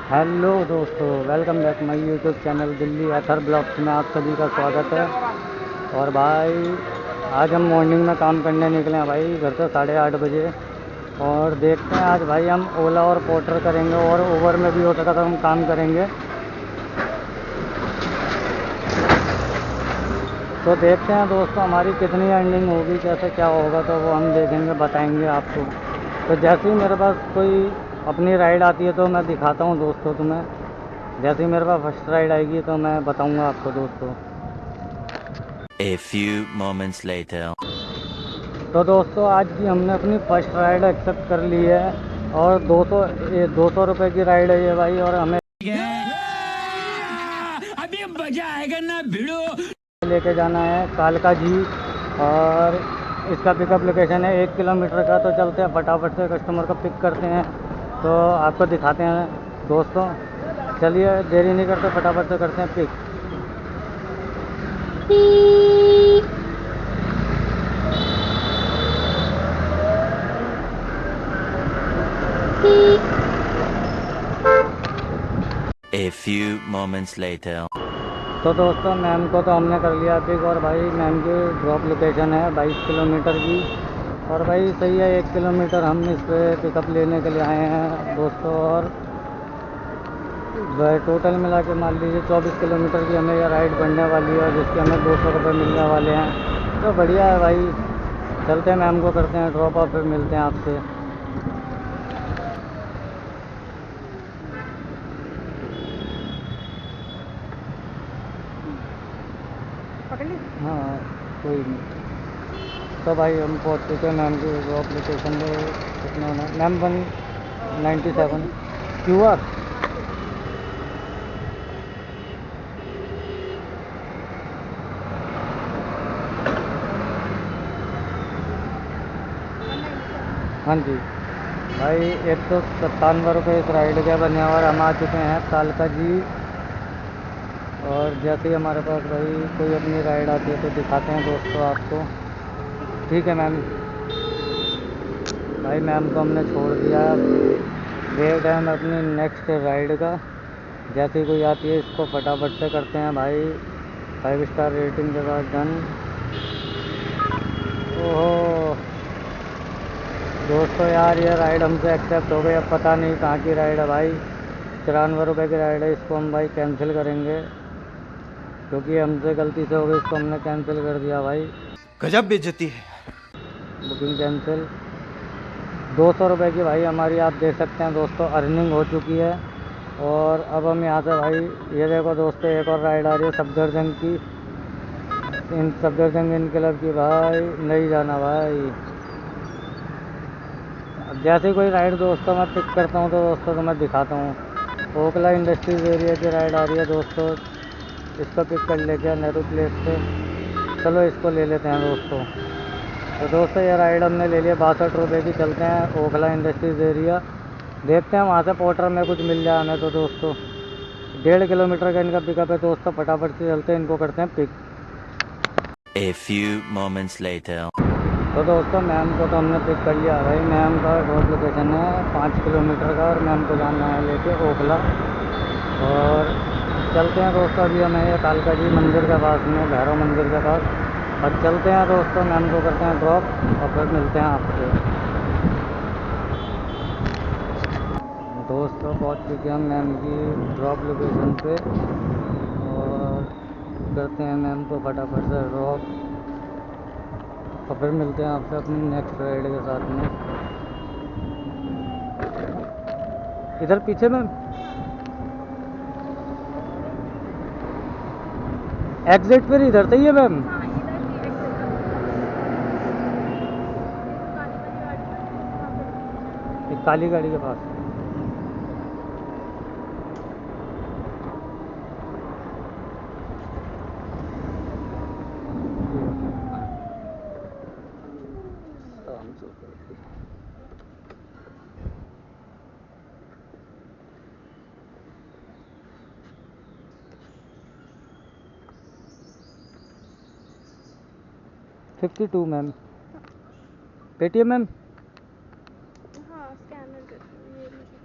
Hello दोस्तों, welcome back my YouTube channel Delhi ether blogs में आप सभी का स्वागत है। और भाई आज हम मॉर्निंग में काम करने निकले हैं भाई घर से 8:30 बजे। और देखते हैं आज भाई हम ओला और पोर्टर करेंगे और ओवर में भी हो सका तो हम काम करेंगे। तो देखते हैं दोस्तों हमारी कितनी अर्निंग होगी, कैसे क्या होगा तो वो हम देखेंगे, बताएंगे आपको। तो जैसे ही मेरे पास कोई अपनी राइड आती है तो मैं दिखाता हूँ दोस्तों तुम्हें। जैसे ही मेरे पास फर्स्ट राइड आएगी तो मैं बताऊंगा आपको दोस्तों। A few moments later. तो दोस्तों आज की हमने अपनी फर्स्ट राइड एक्सेप्ट कर ली है। और 200 रुपये की राइड है ये भाई। और हमें अभी मजा आएगा ना भिड़ो। लेके जाना है कालका जी। और इसका पिकअप लोकेशन है 1 किलोमीटर का। तो चलते हैं फटाफट से कस्टमर को पिक करते हैं तो आपको दिखाते हैं दोस्तों। चलिए देरी नहीं करते, फटाफट से करते हैं pick. A few moments later. तो दोस्तों मैम को तो हमने कर लिया पिक। और भाई मैम की ड्रॉप लोकेशन है 22 किलोमीटर की। और भाई सही है, 1 किलोमीटर हम इस पर पिकअप लेने के लिए आए हैं दोस्तों। और टोटल मिला के मान लीजिए 24 किलोमीटर की हमें यह राइड बढ़ने वाली है, और जिसके हमें 200 रुपये मिलने वाले हैं। तो बढ़िया है भाई। चलते हैं मैम को करते हैं ड्रॉप और फिर मिलते हैं आपसे। हाँ कोई नहीं। तो भाई हम पहुँच चुके हैं मैम की ड्रॉप लोकेशन पे। कितना होना है मैम? 197 QR। हाँ जी भाई, 197 रुपये इस राइड के बने और हम आ चुके हैं कालका जी। और जैसे ही हमारे पास भाई कोई अपनी राइड आती है तो दिखाते हैं दोस्तों आपको। ठीक है मैम। भाई मैम को हमने छोड़ दिया। वेट है हम अपनी नेक्स्ट राइड का। जैसे ही कोई आती है इसको फटाफट से करते हैं भाई 5 स्टार रेटिंग के बाद डन। ओहो दोस्तों यार, ये राइड हमसे एक्सेप्ट हो गई। अब पता नहीं कहाँ की राइड है भाई। 94 रुपये की राइड है, इसको हम भाई कैंसिल करेंगे क्योंकि हमसे गलती से हो गई। इसको हमने कैंसिल कर दिया भाई। गजब बेइज्जती है। Booking cancel. 200 रुपये की भाई हमारी आप देख सकते हैं दोस्तों अर्निंग हो चुकी है। और अब हम यहाँ से भाई ये देखो दोस्तों, एक और राइड आ रही है सफदरजंग की। इन सफदरजंग इनकलाब की भाई, नहीं जाना भाई। अब जैसे ही कोई राइड दोस्तों मैं पिक करता हूँ तो दोस्तों तो मैं दिखाता हूँ। ओखला इंडस्ट्रीज़ एरिया की राइड आ रही है दोस्तों। इसको पिक कर लेते हैं नेहरू प्लेस पे। चलो इसको ले लेते हैं दोस्तों। तो दोस्तों ये राइड हमने ले लिया 62 रुपये की। चलते हैं ओखला इंडस्ट्रीज़ एरिया, देखते हैं वहाँ से पोर्टर में कुछ मिल जाए हमें। तो दोस्तों 1.5 किलोमीटर का इनका पिकअप है दोस्तों। फटाफट से चलते हैं, इनको करते हैं pick. A few moments later. तो दोस्तों मैम को तो हमने पिक कर लिया भाई। मैम का ड्रॉप लोकेशन है 5 किलोमीटर का। और मैम को जाना है लेके ओखला। और चलते हैं दोस्तों, अभी हमें ये कालका जी मंदिर के पास में, भैरव मंदिर के पास। और चलते हैं दोस्तों, मैम को करते हैं ड्रॉप और फिर मिलते हैं आपसे। दोस्तों पहुंच चुके हैं मैम की ड्रॉप लोकेशन पे। और करते हैं मैम को फटाफट से ड्रॉप और फिर मिलते हैं आपसे अपनी नेक्स्ट राइड के साथ में। इधर पीछे मैम एग्जिट फिर इधर से ही है मैम। एक काली गाड़ी के पास। तो 52 मैम। Paytm ma'am. हाँ स्कैनर कर ये लीजिए।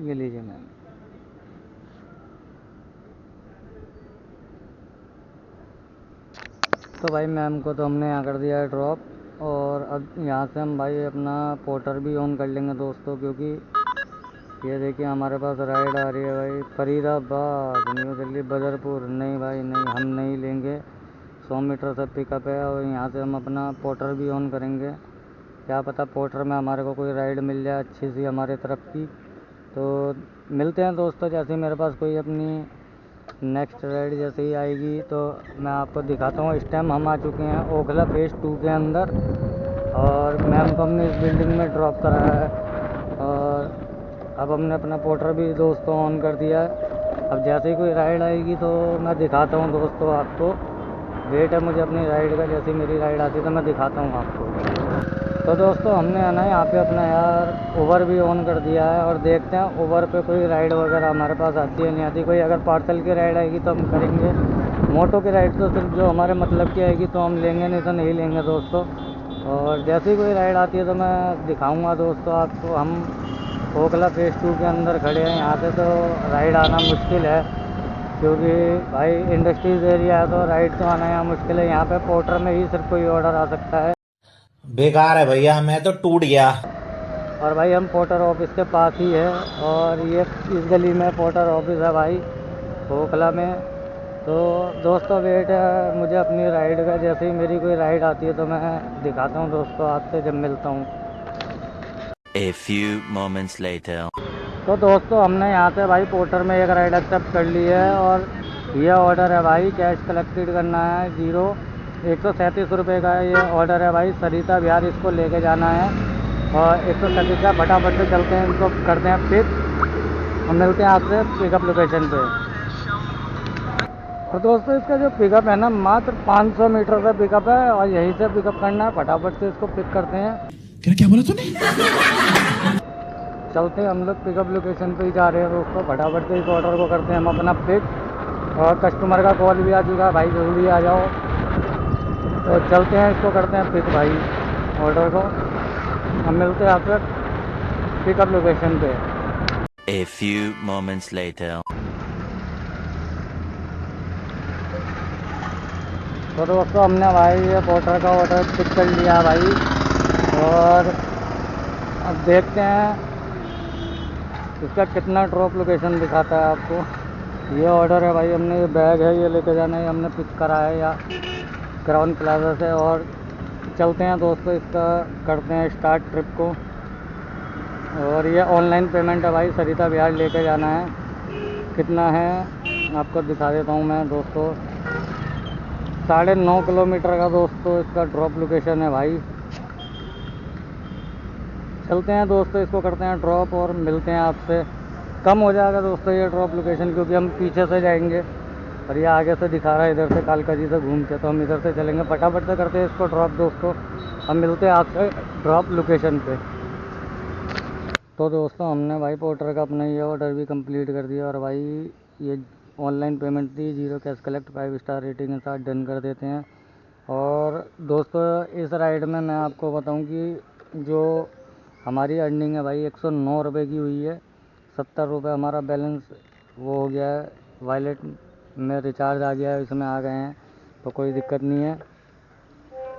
ये लीजिए मैम। तो भाई मैम को तो हमने यहाँ कर दिया है ड्रॉप, और अब यहाँ से हम भाई अपना पोर्टर भी ऑन कर लेंगे दोस्तों, क्योंकि ये देखिए हमारे पास राइड आ रही है भाई फरीदाबाद, न्यू दिल्ली, बदरपुर। नहीं भाई नहीं, हम नहीं लेंगे। 100 मीटर से पिकअप है और यहाँ से हम अपना पोर्टर भी ऑन करेंगे। क्या पता पोर्टर में हमारे को कोई राइड मिल जाए अच्छी सी हमारे तरफ की। तो मिलते हैं दोस्तों, जैसे ही मेरे पास कोई अपनी नेक्स्ट राइड जैसे ही आएगी तो मैं आपको दिखाता हूँ। इस टाइम हम आ चुके हैं ओखला फेज़ 2 के अंदर, और मैम को हमने इस बिल्डिंग में ड्रॉप कराया है, और अब हमने अपना पोर्टर भी दोस्तों ऑन कर दिया है। अब जैसे ही कोई राइड आएगी तो मैं दिखाता हूँ दोस्तों आपको। वेट है मुझे अपनी राइड का, जैसे मेरी राइड आती है तो मैं दिखाता हूँ आपको। तो दोस्तों हमने है ना यहाँ पे अपना यार ओवर भी ऑन कर दिया है, और देखते हैं ओवर पे कोई राइड वगैरह हमारे पास आती है नहीं आती। कोई अगर पार्सल की राइड आएगी तो हम करेंगे, मोटो की राइड तो सिर्फ जो हमारे मतलब की आएगी तो हम लेंगे, नहीं तो नहीं लेंगे दोस्तों। और जैसे ही कोई राइड आती है तो मैं दिखाऊँगा दोस्तों आपको। हम ओखला फेज़ 2 के अंदर खड़े हैं, यहाँ पे तो राइड आना मुश्किल है, क्योंकि भाई इंडस्ट्रीज़ एरिया है तो राइड तो आना यहाँ मुश्किल है। यहाँ पे पोर्टर में ही सिर्फ कोई ऑर्डर आ सकता है। बेकार है भैया, मैं तो टूट गया। और भाई हम पोर्टर ऑफिस के पास ही है, और ये इस गली में पोर्टर ऑफिस है भाई ओखला में। तो दोस्तों वेट है मुझे अपनी राइड का, जैसे ही मेरी कोई राइड आती है तो मैं दिखाता हूँ दोस्तों आपसे जब मिलता हूँ। A few moments later. तो दोस्तों हमने यहाँ से भाई पोर्टर में एक राइड एक्सेप्ट कर ली है, और ये ऑर्डर है भाई कैश कलेक्टेड करना है 137 रुपये का ये ऑर्डर है भाई। सरिता विहार इसको लेके जाना है, और 137 का फटाफट से चलते हैं, इनको करते हैं पिक। हम मिलते हैं आपसे पिकअप लोकेशन पे। तो दोस्तों इसका जो पिकअप है ना मात्र 500 मीटर से पिकअप है, और यहीं से पिकअप करना है। फटाफट से इसको पिक करते हैं। क्या बोला तूने? चलते हैं हम लोग पिकअप लोकेशन पे ही जा रहे हैं दोस्तों। फटाफट से इस ऑर्डर को करते हैं हम अपना पिक, और कस्टमर का कॉल भी आ चुका है भाई, जल्दी आ जाओ। तो चलते हैं इसको करते हैं पिक भाई ऑर्डर को। हम मिलते हैं आपसे पिकअप लोकेशन पे। A few moments later. तो दोस्तों हमने भाई ये पोर्टर का ऑर्डर पिक कर लिया भाई, और अब देखते हैं इसका कितना ड्रॉप लोकेशन दिखाता है आपको। ये ऑर्डर है भाई, हमने ये बैग है ये लेके जाना है, हमने पिक करा है या क्राउन प्लाजा से। और चलते हैं दोस्तों इसका करते हैं स्टार्ट ट्रिप को। और ये ऑनलाइन पेमेंट है भाई, सरिता विहार लेके जाना है। कितना है आपको दिखा देता हूँ मैं दोस्तों। 9.5 किलोमीटर का दोस्तों इसका ड्रॉप लोकेशन है भाई। चलते हैं दोस्तों इसको करते हैं ड्रॉप, और मिलते हैं आपसे। कम हो जाएगा दोस्तों ये ड्रॉप लोकेशन, क्योंकि हम पीछे से जाएंगे और ये आगे से दिखा रहा है इधर से कालका जी से घूम के, तो हम इधर से चलेंगे। फटाफट से करते हैं इसको ड्रॉप दोस्तों। हम मिलते हैं आपसे ड्रॉप लोकेशन पे। तो दोस्तों हमने भाई पोर्टर का अपना ये ऑर्डर भी कंप्लीट कर दिया, और भाई ये ऑनलाइन पेमेंट थी, 0 कैश कलेक्ट 5 स्टार रेटिंग के साथ डन कर देते हैं। और दोस्तों इस राइड में मैं आपको बताऊं कि जो हमारी अर्निंग है भाई 109 रुपये की हुई है। 70 रुपये हमारा बैलेंस वो हो गया है, वॉलेट में रिचार्ज आ गया है, इसमें आ गए हैं, तो कोई दिक्कत नहीं है।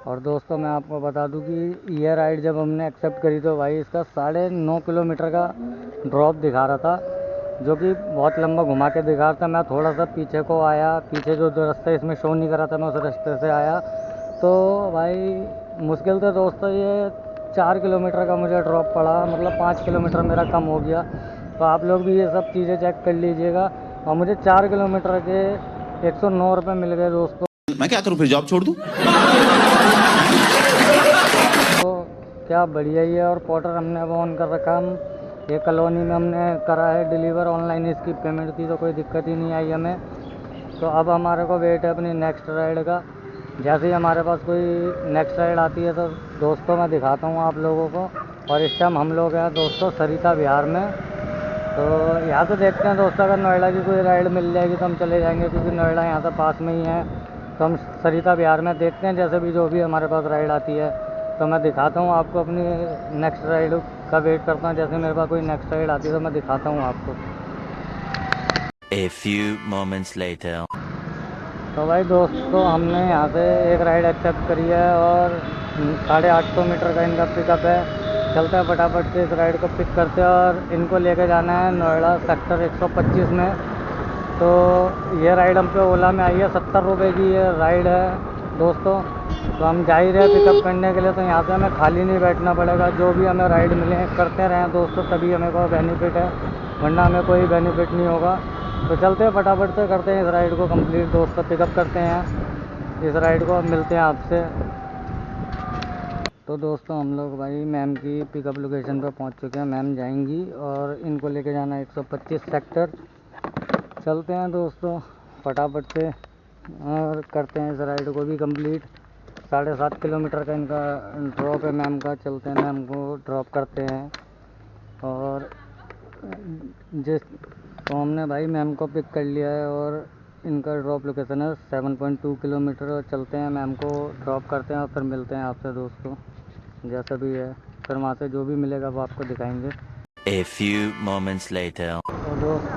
और दोस्तों मैं आपको बता दूं कि ये राइड जब हमने एक्सेप्ट करी तो भाई इसका 9.5 किलोमीटर का ड्रॉप दिखा रहा था, जो कि बहुत लंबा घुमा के दिखा रहा था। मैं थोड़ा सा पीछे को आया, पीछे जो रास्ता इसमें शो नहीं कर रहा था मैं उस रास्ते से आया। तो भाई मुश्किल से दोस्तों ये 4 किलोमीटर का मुझे ड्रॉप पड़ा, मतलब 5 किलोमीटर मेरा कम हो गया। तो आप लोग भी ये सब चीज़ें चेक कर लीजिएगा। और मुझे 4 किलोमीटर के 109 रुपये मिल गए दोस्तों। मैं क्या करूं, फिर जॉब छोड़ दूं? तो क्या बढ़िया ही है। और पोर्टर हमने अब ऑन कर रखा, हम ये कॉलोनी में हमने करा है डिलीवर। ऑनलाइन इसकी पेमेंट थी तो कोई दिक्कत ही नहीं आई हमें। तो अब हमारे को वेट है अपनी नेक्स्ट राइड का। जैसे ही हमारे पास कोई नेक्स्ट राइड आती है तो दोस्तों मैं दिखाता हूँ आप लोगों को। और इस टाइम हम लोग हैं दोस्तों सरिता विहार में। तो यहाँ से देखते हैं दोस्तों, अगर नोएडा की कोई राइड मिल जाएगी तो हम चले जाएंगे, क्योंकि नोएडा यहाँ से पास में ही है। तो हम सरिता विहार में देखते हैं, जैसे भी जो भी हमारे पास राइड आती है तो मैं दिखाता हूँ आपको अपनी नेक्स्ट राइड का वेट करता हूँ। जैसे मेरे पास कोई नेक्स्ट राइड आती है तो मैं दिखाता हूँ आपको। A few moments later. तो भाई दोस्तों हमने यहाँ से एक राइड एक्सेप्ट करी है और 850 मीटर का इनका पिकअप है। चलते हैं फटाफट से इस राइड को पिक करते हैं और इनको लेके जाना है नोएडा सेक्टर 125 में। तो ये राइड हम पे ओला में आई है, 70 रुपये की ये राइड है दोस्तों। तो हम जा ही रहे हैं पिकअप करने के लिए, तो यहाँ पे हमें खाली नहीं बैठना पड़ेगा। जो भी हमें राइड मिले करते रहें दोस्तों, तभी हमें को बेनिफिट है, वरना हमें कोई बेनिफिट नहीं होगा। तो चलते हैं फटाफट से, करते हैं इस राइड को कंप्लीट दोस्तों, पिकअप करते हैं इस राइड को। अब मिलते हैं आपसे। तो दोस्तों हम लोग भाई मैम की पिकअप लोकेशन पर पहुंच चुके हैं। मैम जाएंगी और इनको लेके जाना है 125 सेक्टर। चलते हैं दोस्तों फटाफट से और करते हैं इस राइड को भी कंप्लीट। 7.5 किलोमीटर का इनका ड्रॉप है मैम का। चलते हैं मैम को ड्रॉप करते हैं। और तो हमने भाई मैम को पिक कर लिया है और इनका ड्रॉप लोकेशन है 7.2 किलोमीटर। और चलते हैं मैम को ड्रॉप करते हैं और फिर मिलते हैं आपसे दोस्तों, जैसा भी है। फिर वहाँ से जो भी मिलेगा वो आपको दिखाएंगे। A few moments later. तो दोस्त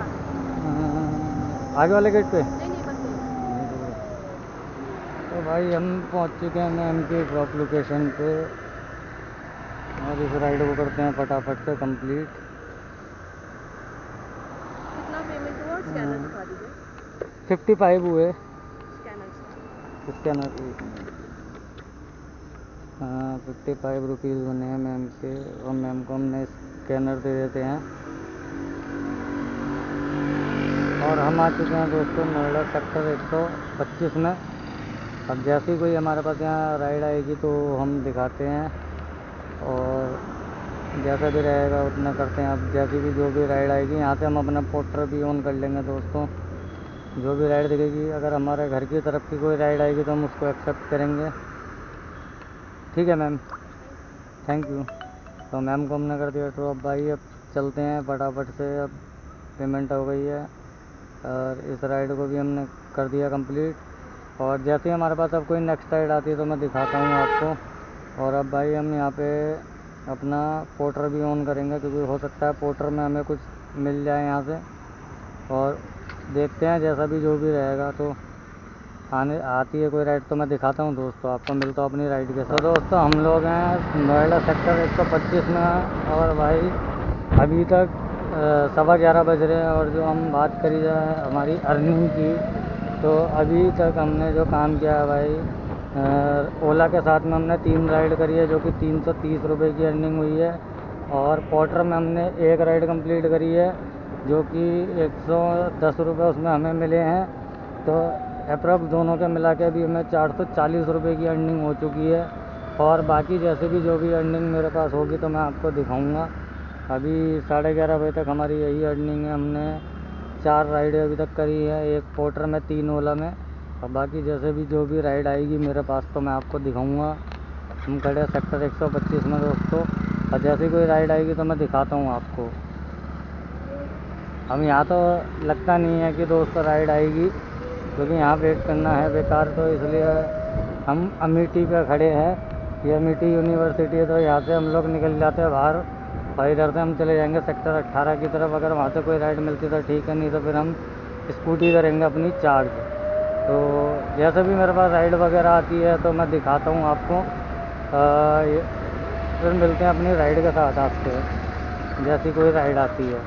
आगे वाले गेट पे तो भाई हम पहुँच चुके हैं मैम की ड्रॉप लोकेशन पे और इस राइड को करते हैं फटाफट से कंप्लीट। कितना पेमेंट हुआ? स्कैनर दिखा दीजिए। 55 हुए स्कैनर स्कैनर। हाँ 55 रुपीज़ बने हैं मैम के, और मैम को हमने स्कैनर दे देते हैं। और हम आ चुके हैं दोस्तों नोएडा सेक्टर 125 में। अब जैसे ही कोई हमारे पास यहाँ राइड आएगी तो हम दिखाते हैं, और जैसा भी रहेगा उतना करते हैं। अब जैसी भी जो भी राइड आएगी यहाँ से हम अपना पोर्टर भी ऑन कर लेंगे दोस्तों। जो भी राइड दिखेगी, अगर हमारे घर की तरफ की कोई राइड आएगी तो हम उसको एक्सेप्ट करेंगे। ठीक है मैम, थैंक यू। तो मैम को हमने कर दिया ड्रॉप भाई। अब चलते हैं फटाफट से, अब पेमेंट हो गई है और इस राइड को भी हमने कर दिया कंप्लीट। और जैसे ही हमारे पास अब कोई नेक्स्ट राइड आती है तो मैं दिखाता हूँ आपको। और अब भाई हम यहाँ पे अपना पोर्टर भी ऑन करेंगे, क्योंकि हो सकता है पोर्टर में हमें कुछ मिल जाए यहाँ से। और देखते हैं जैसा भी जो भी रहेगा, तो आती है कोई राइड तो मैं दिखाता हूँ दोस्तों आपको। मिलता हूँ अपनी राइड के साथ। तो दोस्तों हम लोग हैं नोएडा सेक्टर 125 में और भाई अभी तक 11:15 बज रहे हैं। और जो हम बात करी जाए हमारी अर्निंग की, तो अभी तक हमने जो काम किया है भाई ओला के साथ में हमने 3 राइड करी है, जो कि 330 रुपये की अर्निंग हुई है। और पोर्टर में हमने 1 राइड कंप्लीट करी है, जो कि 110 रुपये उसमें हमें मिले हैं। तो अप्रॉक्स दोनों के मिला के भी हमें 440 रुपये की अर्निंग हो चुकी है। और बाकी जैसे भी जो भी अर्निंग मेरे पास होगी तो मैं आपको दिखाऊंगा। अभी 11:30 बजे तक हमारी यही अर्निंग है। हमने 4 राइडें अभी तक करी है, 1 पोर्टर में 3 ओला में। और बाकी जैसे भी जो भी राइड आएगी मेरे पास तो मैं आपको दिखाऊंगा। हम खड़े हैं सेक्टर 125 में दोस्तों, और जैसे कोई राइड आएगी तो मैं दिखाता हूँ आपको। हम यहाँ तो लगता नहीं है कि दोस्तों राइड आएगी, क्योंकि यहाँ वेट करना है बेकार। तो इसलिए हम अमेठी पे खड़े हैं। ये अमेठी यूनिवर्सिटी है, तो यहाँ से हम लोग निकल जाते हैं बाहर और इधर से हम चले जाएंगे सेक्टर 18 की तरफ। अगर वहाँ से कोई राइड मिलती तो ठीक है, नहीं तो फिर हम स्कूटी करेंगे अपनी चार्ज। तो जैसे भी मेरे पास राइड वगैरह आती है तो मैं दिखाता हूँ आपको। फिर मिलते हैं अपनी राइड के साथ आपसे, जैसी कोई राइड आती है।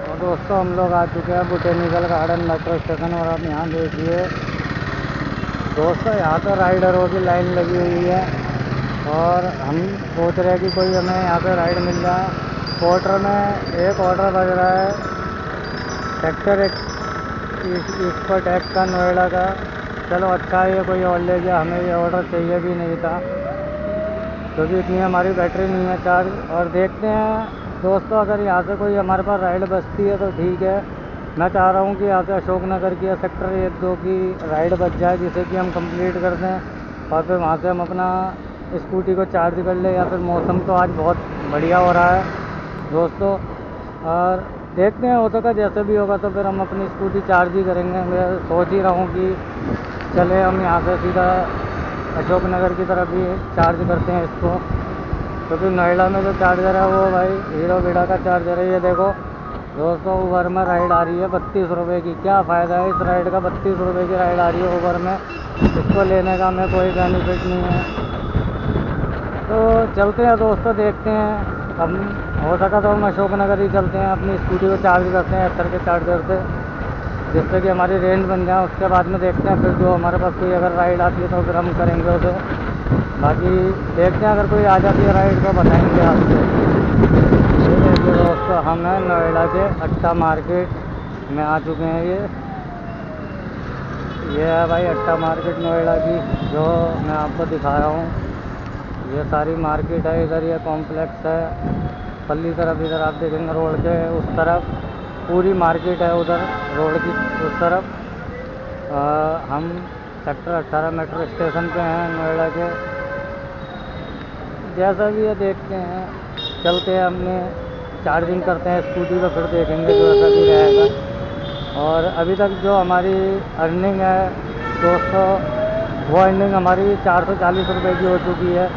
और दोस्तों हम लोग आ चुके हैं बोटेनिकल गार्डन मेट्रो स्टेशन। और आप यहाँ देखिए दोस्तों, यहाँ तो राइडरों की लाइन लगी हुई है और हम सोच रहे हैं कि कोई हमें यहाँ पे राइड मिल जाए। पोर्टर में एक ऑर्डर बज रहा है सेक्टर इस पर टैक्स का नोएडा का। चलो अच्छा है, ये कोई और ले गया, हमें ये ऑर्डर चाहिए भी नहीं था, क्योंकि इतनी हमारी बैटरी नहीं है चार्ज। और देखते हैं दोस्तों, अगर यहाँ से कोई हमारे पास राइड बचती है तो ठीक है। मैं चाह रहा हूँ कि यहाँ से अशोकनगर की या सेक्टर 1-2 की राइड बच जाए, जिसे कि हम कंप्लीट कर दें और फिर वहाँ से हम अपना स्कूटी को चार्ज कर ले। या फिर मौसम तो आज बहुत बढ़िया हो रहा है दोस्तों, और देखते हैं हो सका जैसे भी होगा तो फिर हम अपनी स्कूटी चार्ज ही करेंगे। मैं सोच ही रहा हूँ कि चले हम यहाँ से सीधा अशोक नगर की तरफ भी चार्ज करते हैं इसको, क्योंकि नोएडा में जो चार्जर है वो भाई हीरो वीडा का चार्जर है। ये देखो दोस्तों, उबर में राइड आ रही है 32 रुपये की। क्या फ़ायदा है इस राइड का? 32 रुपये की राइड आ रही है उबर में, इसको लेने का हमें कोई बेनिफिट नहीं है। तो चलते हैं दोस्तों, देखते हैं। हम हो सका तो हम अशोक नगर ही चलते हैं, अपनी स्कूटी को चार्ज करते हैं एथर के चार्जर से, जिससे कि हमारी रेंज बन जाए। उसके बाद में देखते हैं फिर जो हमारे पास कोई अगर राइड आती है तो फिर हम करेंगे उसे। बाकी देखते हैं अगर कोई आ जाती है राइड तो बताएंगे आपको। ये देखिए दोस्तों, हम हैं नोएडा के अट्टा मार्केट में आ चुके हैं। ये है भाई अट्टा मार्केट नोएडा की, जो मैं आपको दिखा रहा हूँ। ये सारी मार्केट है इधर, ये कॉम्प्लेक्स है। पल्ली तरफ इधर आप देखेंगे रोड के उस तरफ पूरी मार्केट है, उधर रोड की उस तरफ। हम सेक्टर 18 मेट्रो स्टेशन पे हैं नोएडा के। जैसा भी है देखते हैं, चलते हैं, हमने चार्जिंग करते हैं स्कूटी को, फिर देखेंगे जो ऐसा भी रहेगा। और अभी तक जो हमारी अर्निंग है दोस्तों, वो अर्निंग हमारी 440 रुपये की हो चुकी है।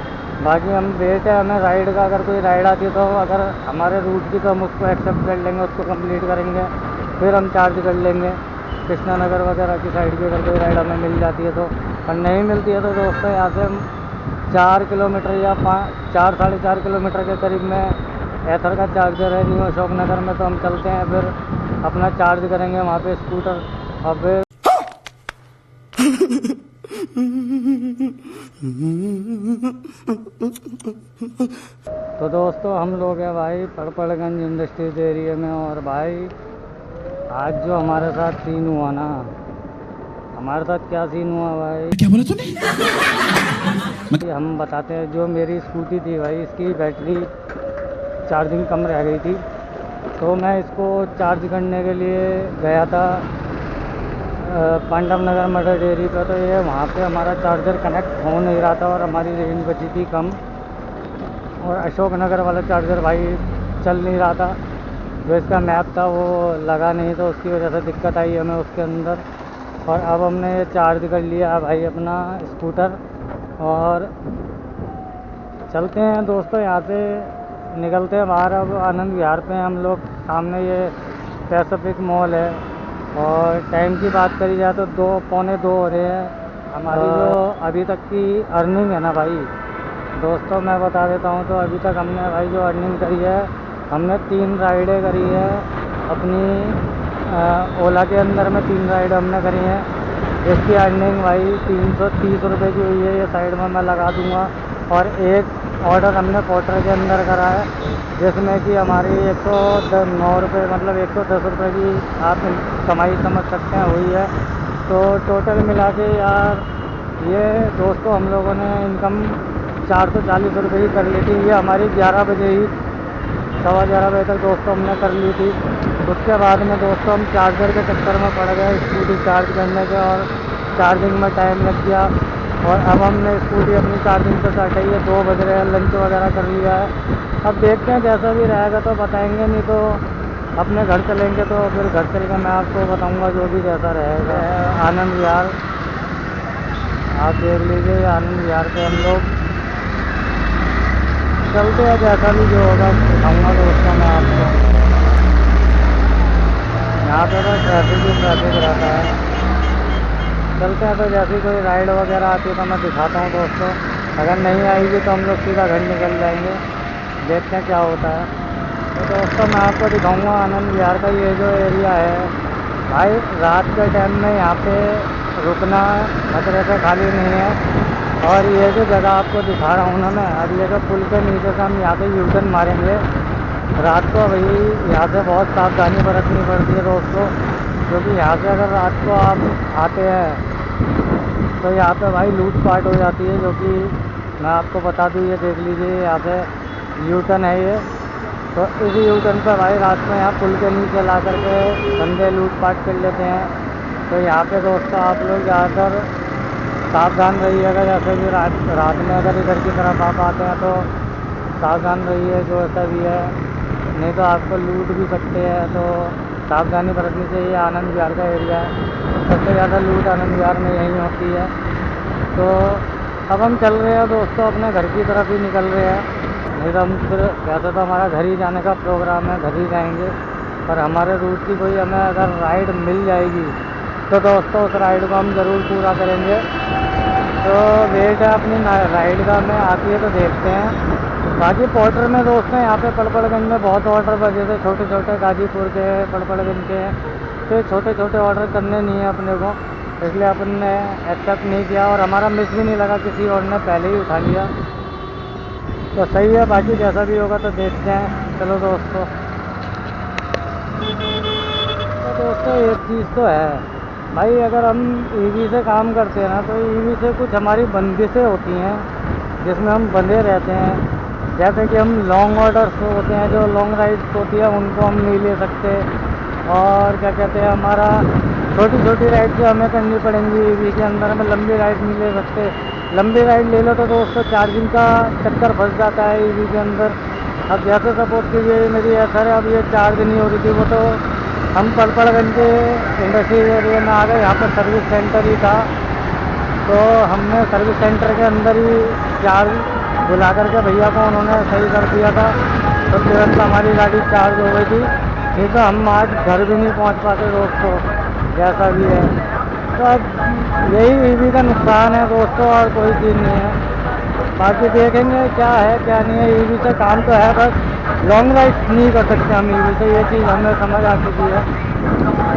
बाकी हम वेट है हमें राइड का, अगर कोई राइड आती है तो अगर हमारे रूट की तो हम उसको एक्सेप्ट कर लेंगे, उसको कंप्लीट करेंगे, फिर हम चार्ज कर लेंगे। कृष्णा नगर वगैरह की साइड की अगर कोई राइड हमें मिल जाती है तो, और नहीं मिलती है तो दोस्तों यहाँ से हम 4 किलोमीटर या 4 साढ़े 4 किलोमीटर के करीब में एथर का चार्जर है न्यू अशोक नगर में, तो हम चलते हैं फिर अपना चार्ज करेंगे वहाँ पे स्कूटर। और फिर तो दोस्तों हम लोग हैं भाई पड़पड़गंज इंडस्ट्रीज एरिया में। और भाई आज जो हमारे साथ सीन हुआ ना, हमारे साथ क्या सीन हुआ भाई, क्या बोला तूने? हम बताते हैं। जो मेरी स्कूटी थी भाई, इसकी बैटरी चार्जिंग कम रह गई थी, तो मैं इसको चार्ज करने के लिए गया था पांडव नगर मटर डेयरी पर। तो ये वहाँ पे हमारा चार्जर कनेक्ट हो नहीं रहा था और हमारी रेंज बची थी कम, और अशोक नगर वाला चार्जर भाई चल नहीं रहा था। जो इसका मैप था वो लगा नहीं, तो उसकी वजह से दिक्कत आई हमें उसके अंदर। और अब हमने ये चार्ज कर लिया भाई अपना स्कूटर, और चलते हैं दोस्तों, यहाँ से निकलते हैं बाहर। अब आनंद विहार पे हम लोग, सामने ये पैसिफिक मॉल है। और टाइम की बात करी जाए तो 2 पौने 2 हो रहे हैं। हमारी जो अभी तक की अर्निंग है ना भाई दोस्तों, मैं बता देता हूँ। तो अभी तक हमने भाई जो अर्निंग करी है, हमने 3 राइडें करी है अपनी ओला के अंदर में। 3 राइड हमने करी हैं, इसकी अर्निंग भाई 330 रुपये की हुई है। ये साइड में मैं लगा दूँगा। और एक ऑर्डर हमने क्वार्टर के अंदर करा है, जिसमें कि हमारी 109 रुपये मतलब 110 रुपये की आप कमाई समझ सकते हैं हुई है। तो टोटल मिला के यार ये दोस्तों हम लोगों ने इनकम 440 रुपये की कर ली थी। ये हमारी 11 बजे ही 11:15 बजे तक दोस्तों हमने कर ली थी। उसके बाद में दोस्तों हम चार्जर के चक्कर में पड़ गए स्कूटी चार्ज करने के, और चार्जिंग में टाइम लग गया। और अब हमने स्कूटी अपनी चार्जिंग से हटाई है, 2 बज रहे हैं, लंच वगैरह कर लिया है। अब देखते हैं जैसा भी रहेगा तो बताएंगे, नहीं तो अपने घर चलेंगे। तो फिर घर चल कर मैं आपको बताऊंगा जो भी जैसा रहेगा। आनंद विहार आप देख लीजिए, आनंद विहार पे हम लोग चलते हैं, जैसा भी जो होगा दिखाऊँगा दोस्तों मैं आपको। यहाँ पे तो ट्रैफिक ही ट्रैफिक रहता है। चलते हैं, तो जैसे कोई राइड वगैरह आती है तो मैं दिखाता हूँ दोस्तों। अगर नहीं आएगी तो हम लोग सीधा घर निकल जाएंगे, देखते हैं क्या होता है। तो दोस्तों मैं आपको दिखाऊंगा आनंद विहार का ये जो एरिया है भाई, रात के टाइम में यहाँ पे रुकना खतरे से खाली नहीं है। और ये जो जगह आपको दिखा रहा हूँ ना मैं, अब ये जो पुल के नीचे से हम यहाँ पे यूटर्न मारेंगे रात को। भाई यहाँ से बहुत सावधानी बरतनी पड़ती है दोस्तों, क्योंकि यहाँ से अगर रात को आप आते हैं तो यहाँ पे भाई लूट पाट हो जाती है। जो कि मैं आपको बता दूँ, ये देख लीजिए यहाँ से यूटर्न है ये। तो इस यूटर्न पर भाई रात में यहाँ पुल के नीचे ला करके बंदे लूट पाट कर लेते हैं। तो यहाँ पे दोस्तों आप लोग ज़्यादातर सावधान रहिएगा। जैसे भी रात में अगर इधर की तरफ आप आते हैं तो सावधान रहिए, जो ऐसा भी है, नहीं तो आपको लूट भी सकते हैं। तो सावधानी बरतनी चाहिए। आनंद विहार का एरिया है, सबसे ज़्यादा लूट आनंद विहार में यहीं होती है। तो अब हम चल रहे हैं दोस्तों, अपने घर की तरफ ही निकल रहे हैं। नहीं तो हम फिर वैसे तो हमारा घर ही जाने का प्रोग्राम है, घर ही जाएंगे, पर हमारे रूट की कोई हमें अगर राइड मिल जाएगी तो दोस्तों उस राइड को हम ज़रूर पूरा करेंगे। तो वेट है अपनी राइड का, हमें आती है तो देखते हैं। बाकी पोर्टर में दोस्तों यहाँ पे पड़पड़गंज में बहुत ऑर्डर बजे थे छोटे छोटे, गाजीपुर के, पड़पड़गंज के, तो छोटे छोटे ऑर्डर करने नहीं है अपने को, इसलिए अपन ने एक्सेप्ट नहीं किया और हमारा मिस भी नहीं लगा, किसी और ने पहले ही उठा लिया। तो सही है, बाकी जैसा भी होगा तो देखते हैं। चलो दोस्तों, तो दोस्तों एक चीज़ तो है भाई, अगर हम ईवी से काम करते हैं ना तो ईवी से कुछ हमारी बंदिशें होती हैं जिसमें हम बंधे रहते हैं। जैसे कि हम लॉन्ग ऑर्डर्स होते हैं, जो लॉन्ग राइड्स होती है उनको हम नहीं ले सकते, और क्या कहते हैं हमारा छोटी छोटी राइड जो हमें करनी पड़ेंगी ईवी के अंदर, में लंबी राइड नहीं ले सकते। लंबी राइड ले लो तो दोस्तों चार्जिंग का चक्कर फंस जाता है ईवी के अंदर। अब जैसे सपोज कीजिए मेरी ऐसा है, अब ये चार्ज नहीं हो रही थी, वो तो हम पड़पड़गंज के इंडस्ट्रियल एरिया में आ गए, यहाँ पर सर्विस सेंटर ही था, तो हमने सर्विस सेंटर के अंदर ही चार्ज बुला करके भैया को उन्होंने सही कर दिया था, तो तुरंत हमारी गाड़ी चार्ज हो गई थी। नहीं तो हम आज घर भी नहीं पहुँच पाते दोस्तों, जैसा भी है। तो अब यही ईवी का नुकसान है दोस्तों, और कोई चीज़ नहीं है। बाकी देखेंगे क्या है क्या नहीं है। ईवी से काम तो है, बस लॉन्ग राइड नहीं कर सकते हम ईवी से, ये चीज़ हमें समझ आ चुकी है।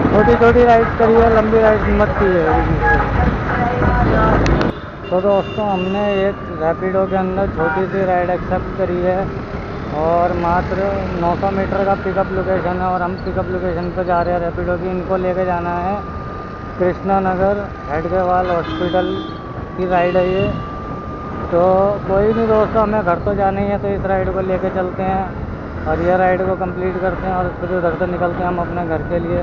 छोटी छोटी राइड करिए, लंबी राइड मत कीजिए ईवी से। तो दोस्तों हमने एक रैपिडो के अंदर छोटी सी राइड एक्सेप्ट करी है, और मात्र 900 मीटर का पिकअप लोकेशन है, और हम पिकअप लोकेशन पर जा रहे हैं रैपिडो की। इनको लेके जाना है कृष्णा नगर, हेडगेवाल हॉस्पिटल की राइड है ये। तो कोई नहीं दोस्तों, हमें घर तो जाना ही है, तो इस राइड को लेके चलते हैं और यह राइड को कंप्लीट करते हैं, और फिर उधर से निकलते हैं हम अपने घर के लिए।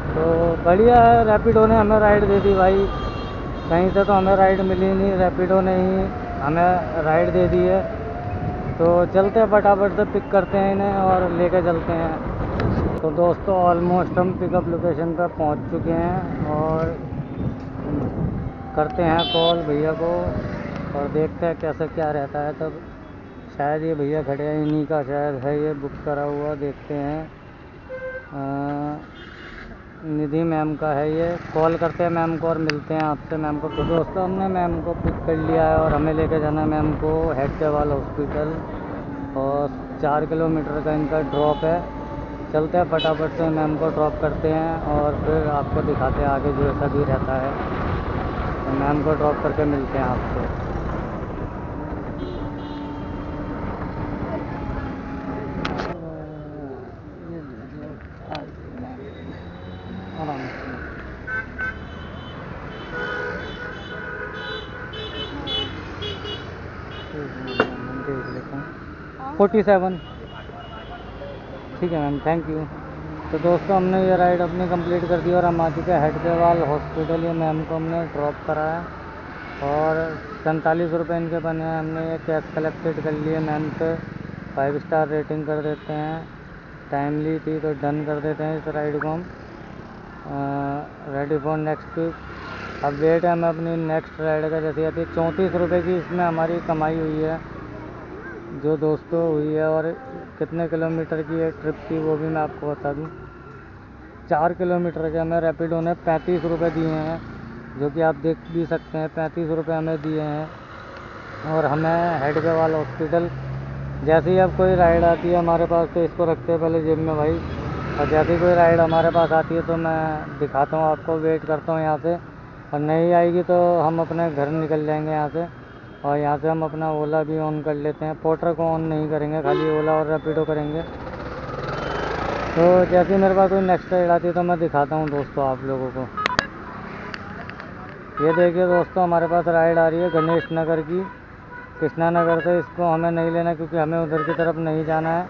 तो बढ़िया है, रैपिडो ने हमें राइड दे दी भाई, कहीं से तो हमें राइड मिली नहीं, रैपिडो ने ही हमें राइड दे दी है। तो चलते हैं फटाफट से, पिक करते हैं इन्हें और लेके चलते हैं। तो दोस्तों ऑलमोस्ट हम पिकअप लोकेशन पर पहुंच चुके हैं, और करते हैं कॉल भैया को और देखते हैं कैसे क्या रहता है। तब शायद ये भैया खड़े हैं, इन्हीं का शायद है ये बुक करा हुआ, देखते हैं। निधि मैम का है ये, कॉल करते हैं मैम को और मिलते हैं आपसे मैम को। तो दोस्तों हमने मैम को पिक कर लिया है और हमें लेके जाना है मैम को हेडगेवाल हॉस्पिटल, और 4 किलोमीटर का इनका ड्रॉप है। चलते हैं फटाफट से, मैम को ड्रॉप करते हैं और फिर आपको दिखाते हैं आगे जो ऐसा भी रहता है। तो मैम को ड्रॉप करके मिलते हैं आपसे। देख लेता हूँ 47। ठीक है मैम, थैंक यू। तो दोस्तों हमने ये राइड अपनी कंप्लीट कर दी और हम आ चुके हैं हेडगेवाल हॉस्पिटल। ये मैम को हमने ड्रॉप कराया और 47 रुपये इनके बने हैं। हमने ये कैश कलेक्टेड कर लिए मैम से। 5 स्टार रेटिंग कर देते हैं, टाइमली थी तो डन कर देते हैं इस राइड को हम। Ready for next. अब वेट है हमें अपनी नेक्स्ट राइड का, जैसे आती है 34 रुपये की इसमें हमारी कमाई हुई है जो दोस्तों हुई है। और कितने किलोमीटर की ये ट्रिप थी वो भी मैं आपको बता दूं। 4 किलोमीटर के हमें रैपिडो ने 35 रुपये दिए हैं, जो कि आप देख भी सकते हैं 35 रुपये हमें दिए हैं। और हमें हेडगेवाल हॉस्पिटल, जैसे ही अब कोई राइड आती है हमारे पास तो इसको रखते हैं पहले जेब में भाई, और जैसे ही कोई राइड हमारे पास आती है तो मैं दिखाता हूँ आपको, वेट करता हूँ यहाँ से। और नहीं आएगी तो हम अपने घर निकल जाएंगे यहाँ से, और यहाँ से हम अपना ओला भी ऑन कर लेते हैं। पोर्टर को ऑन नहीं करेंगे, खाली ओला और रैपिडो करेंगे। तो जैसे ही मेरे पास कोई नेक्स्ट राइड आती है तो मैं दिखाता हूँ दोस्तों आप लोगों को। ये देखिए दोस्तों, हमारे पास राइड आ रही है गणेश नगर की, कृष्णा नगर से। इसको हमें नहीं लेना क्योंकि हमें उधर की तरफ नहीं जाना है,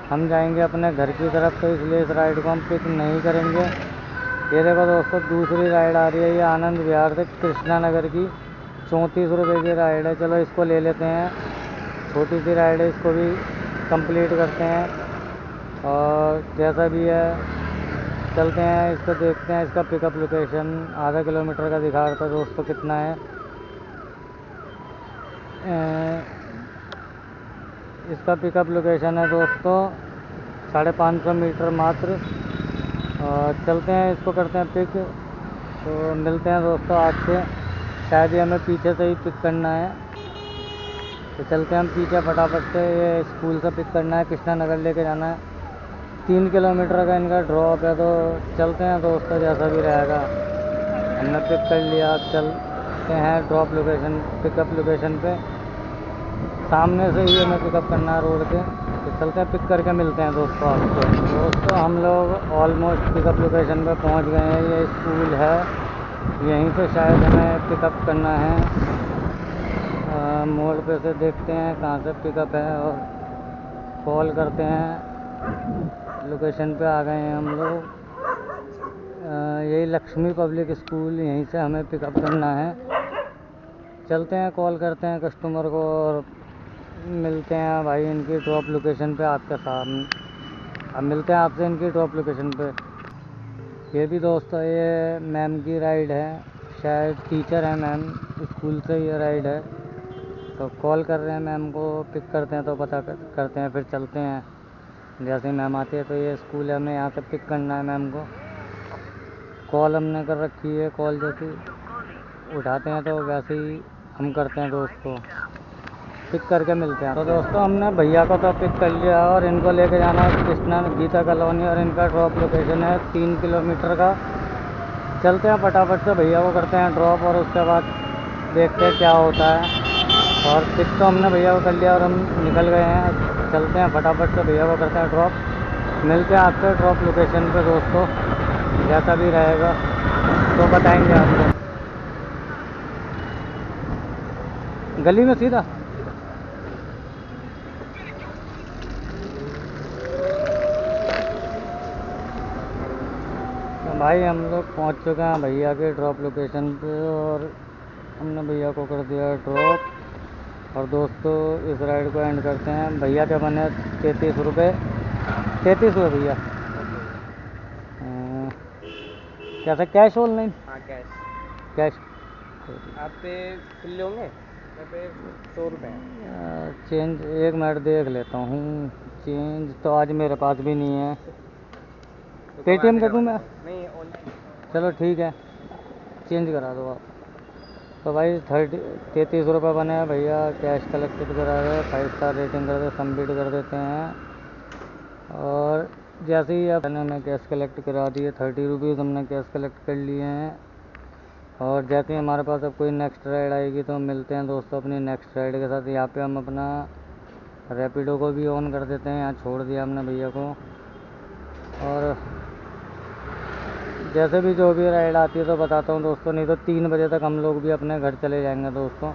हम जाएंगे अपने घर की तरफ, तो इसलिए इस राइड को हम पिक नहीं करेंगे। ये देखो दोस्तों दूसरी राइड आ रही है, ये आनंद विहार से कृष्णा नगर की 34 रुपये की राइड है। चलो इसको ले लेते हैं, छोटी सी राइड है, इसको भी कंप्लीट करते हैं। और जैसा भी है चलते हैं, इसको देखते हैं। इसका पिकअप लोकेशन आधा किलोमीटर का दिखा रहा था दोस्तों कितना है। इसका पिकअप लोकेशन है दोस्तों 550 मीटर मात्र। और चलते हैं, इसको करते हैं पिक। तो मिलते हैं दोस्तों आज से। शायद ये हमें पीछे से ही पिक करना है, तो चलते हैं हम पीछे फटाफट से। ये स्कूल से पिक करना है, कृष्णा नगर लेके जाना है। 3 किलोमीटर का इनका ड्रॉप है, तो चलते हैं दोस्तों जैसा भी रहेगा। हमने पिक कर लिया, अब चलते हैं ड्रॉप लोकेशन, पिकअप लोकेशन पे। सामने से ही हमें पिकअप करना है रोड के, तो चलते हैं, पिक करके मिलते हैं दोस्तों आपको। दोस्तों हम लोग ऑलमोस्ट पिकअप लोकेशन पे पहुंच गए हैं। ये स्कूल है, यहीं पे शायद हमें पिकअप करना है। मोड़ पे से देखते हैं कहाँ से पिकअप है और कॉल करते हैं। लोकेशन पे आ गए हैं हम लोग। यही लक्ष्मी पब्लिक स्कूल, यहीं से हमें पिकअप करना है। चलते हैं, कॉल करते हैं कस्टमर को और मिलते हैं भाई इनकी ड्रॉप लोकेशन पे आपके सामने। अब मिलते हैं आपसे इनकी ड्रॉप लोकेशन पे। ये भी दोस्तों ये मैम की राइड है, शायद टीचर है मैम, स्कूल से ये राइड है। तो कॉल कर रहे हैं मैम को, पिक करते हैं तो पता करते हैं, फिर चलते हैं। जैसे ही मैम आती है तो ये स्कूल है, हमें यहाँ से पिक करना है मैम को। कॉल हमने कर रखी है, कॉल जैसे उठाते हैं तो वैसे ही हम करते हैं दोस्तों, पिक करके मिलते हैं। तो दोस्तों हमने भैया को तो पिक कर लिया और इनको लेके जाना है कृष्णा गीता कॉलोनी, और इनका ड्रॉप लोकेशन है 3 किलोमीटर का। चलते हैं फटाफट से, भैया को करते हैं ड्रॉप और उसके बाद देखते हैं क्या होता है। और पिक तो हमने भैया को कर लिया और हम निकल गए हैं। चलते हैं फटाफट से, भैया को करते हैं ड्रॉप। मिलते हैं आपसे ड्रॉप लोकेशन पे दोस्तों, जैसा भी रहेगा तो बताएंगे आपको। गली में सीधा तो भाई हम लोग पहुंच चुके हैं भैया के ड्रॉप लोकेशन पे, और हमने भैया को कर दिया ड्रॉप। और दोस्तों इस राइड को एंड करते हैं। भैया के बने 33 रुपये, 33 रुपये भैया। कैसे, कैश ऑनलाइन? हाँ कैश। कैश आप पे खुले होंगे? मैं पे 100 रुपये। चेंज 1 मिनट देख लेता हूँ। चेंज तो आज मेरे पास भी नहीं है। तो पेटीएम कर दूँ मैं? नहीं, ऑनलाइन। चलो ठीक है, चेंज करा दो आप। तो भाई 33 रुपये बने हैं भैया, कैश कलेक्टेड करा रहे, 5 स्टार रेटिंग कर दे, सबमिट कर देते हैं। और जैसे ही अब हमें कैश कलेक्ट करा दिए, 30 रुपीज़ हमने कैश कलेक्ट कर लिए हैं। और जैसे ही हमारे पास अब कोई नेक्स्ट राइड आएगी तो मिलते हैं दोस्तों अपनी नेक्स्ट राइड के साथ। यहाँ पे हम अपना रैपिडो को भी ऑन कर देते हैं, यहाँ छोड़ दिया हमने भैया को। और जैसे भी जो भी राइड आती है तो बताता हूँ दोस्तों, नहीं तो 3 बजे तक हम लोग भी अपने घर चले जाएंगे दोस्तों।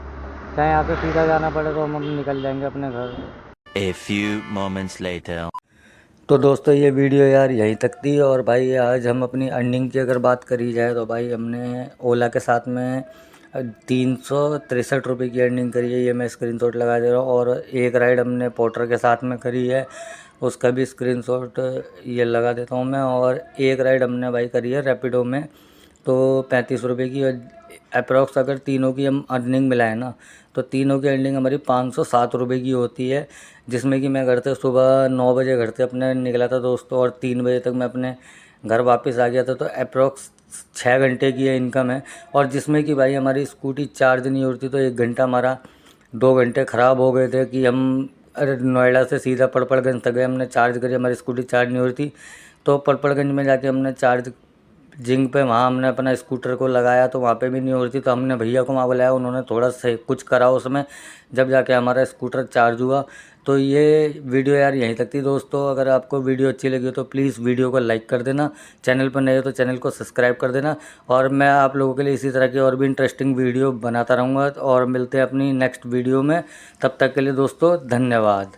चाहे यहाँ से सीधा जाना पड़े तो हम निकल जाएंगे अपने घर। A few moments later. तो दोस्तों ये वीडियो यार यहीं तक थी। और भाई आज हम अपनी अर्निंग की अगर बात करी जाए तो भाई हमने ओला के साथ में 363 रुपये की अर्निंग करी है। ये मैं स्क्रीनशॉट लगा दे रहा हूँ। और एक राइड हमने पोर्टर के साथ में करी है, उसका भी स्क्रीनशॉट ये लगा देता हूँ मैं। और एक राइड हमने भाई करी है रैपिडो में, तो 35 रुपये की। अप्रॉक्स अगर तीनों की हम अर्निंग मिलाएं ना तो तीनों की अर्निंग हमारी 507 रुपये की होती है। जिसमें कि मैं घर से सुबह 9 बजे घर से अपने निकला था दोस्तों, और 3 बजे तक मैं अपने घर वापस आ गया था। तो अप्रॉक्स 6 घंटे की है इनकम है। और जिसमें कि भाई हमारी स्कूटी चार्ज नहीं होती, तो 1 घंटा हमारा 2 घंटे ख़राब हो गए थे कि हम नोएडा से सीधा पड़पड़गंज तक गए, हमने चार्ज करी, हमारी स्कूटी चार्ज नहीं हो रही थी। तो पड़पड़गंज में जाके हमने चार्ज जिंग पे वहाँ हमने अपना स्कूटर को लगाया, तो वहाँ पे भी नहीं हो रही थी। तो हमने भैया को वहाँ बुलाया, उन्होंने थोड़ा सा कुछ करा उसमें, जब जाके हमारा स्कूटर चार्ज हुआ। तो ये वीडियो यार यहीं तक थी दोस्तों। अगर आपको वीडियो अच्छी लगी हो तो प्लीज़ वीडियो को लाइक कर देना, चैनल पर नए हो तो चैनल को सब्सक्राइब कर देना। और मैं आप लोगों के लिए इसी तरह की और भी इंटरेस्टिंग वीडियो बनाता रहूँगा। और मिलते हैं अपनी नेक्स्ट वीडियो में, तब तक के लिए दोस्तों धन्यवाद।